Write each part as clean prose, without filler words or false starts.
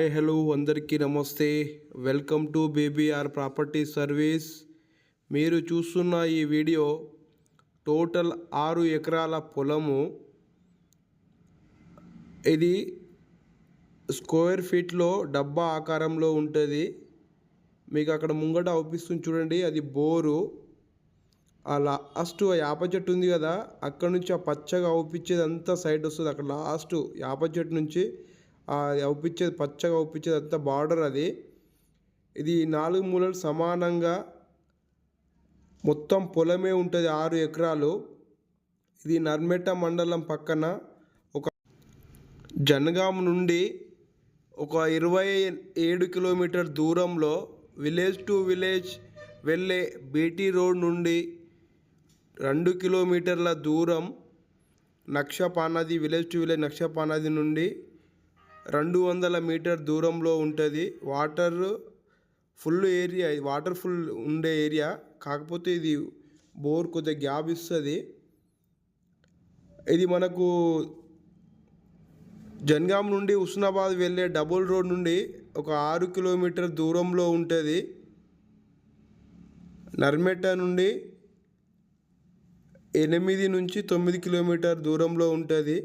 Hi hello అందరికీ నమస్తే. Welcome to బేబీఆర్ ప్రాపర్టీ సర్వీస్. మీరు చూస్తున్న ఈ వీడియో టోటల్ 6 ఎకరాల పొలము. ఇది స్క్వేర్ ఫీట్లో డబ్బా ఆకారంలో ఉంటుంది. మీకు అక్కడ ముంగట అవుపిస్తుంది చూడండి, అది బోరు. ఆ లాస్ట్ యాప చెట్టు ఉంది కదా, అక్కడ నుంచి ఆ పచ్చగా అవుపించేది అంతా సైడ్ వస్తుంది. అక్కడ లాస్ట్ యాప చెట్టు నుంచి అవుపించేది పచ్చగా అవుపించేది అంతా బార్డర్ అది. ఇది 4 మూలలు సమానంగా మొత్తం పొలమే ఉంటుంది, 6 ఎకరాలు. ఇది నర్మెట మండలం పక్కన ఒక జనగాం నుండి ఒక 27 కిలోమీటర్ దూరంలో విలేజ్ టు విలేజ్ వెళ్ళే బీటీ రోడ్ నుండి 2 కిలోమీటర్ల దూరం నక్షపానది, విలేజ్ టు విలేజ్ నక్షపానది నుండి 200 మీటర్ దూరంలో ఉంటుంది. Water full area, water full ఉండే ఏరియా. కాకపోతే ఇది బోర్ కొద్దిగా గ్యాప్ ఇస్తుంది. ఇది మనకు జనగాం నుండి హుస్నాబాద్ వెళ్ళే డబుల్ రోడ్ నుండి ఒక 6 కిలోమీటర్ దూరంలో ఉంటుంది. నర్మెట నుండి 8 నుంచి 9 కిలోమీటర్ దూరంలో ఉంటుంది.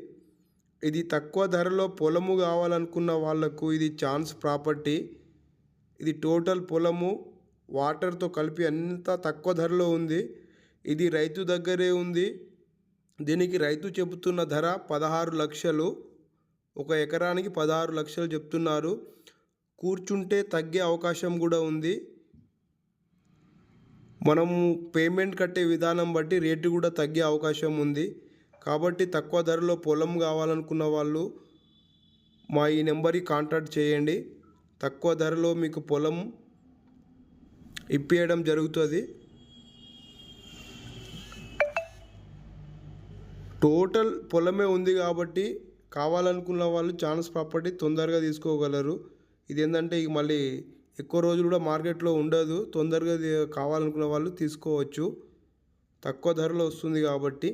ఇది తక్కువ ధరలో పొలము కావాలనుకున్న వాళ్లకు ఇది ఛాన్స్ ప్రాపర్టీ. ఇది టోటల్ పొలము వాటర్తో కలిపి అంతా తక్కువ ధరలో ఉంది. ఇది రైతు దగ్గరే ఉంది. దీనికి రైతు చెబుతున్న ధర 16 లక్షలు. ఒక ఎకరానికి 16 లక్షలు చెప్తున్నారు. కూర్చుంటే తగ్గే అవకాశం కూడా ఉంది. మనము పేమెంట్ కట్టే విధానం బట్టి రేటు కూడా తగ్గే అవకాశం ఉంది. కాబట్టి తక్కువ ధరలో పొలం కావాలనుకున్న వాళ్ళు మా ఈ నెంబర్కి కాంటాక్ట్ చేయండి. తక్కువ ధరలో మీకు పొలం ఇప్పించడం జరుగుతుంది. టోటల్ పొలమే ఉంది కాబట్టి కావాలనుకున్న వాళ్ళు ఛాన్స్ ప్రాపర్టీ తొందరగా తీసుకోగలరు. ఇది ఏంటంటే ఇక మళ్ళీ ఎక్కువ రోజులు కూడా మార్కెట్లో ఉండదు. తొందరగా కావాలనుకున్న వాళ్ళు తీసుకోవచ్చు, తక్కువ ధరలో వస్తుంది కాబట్టి.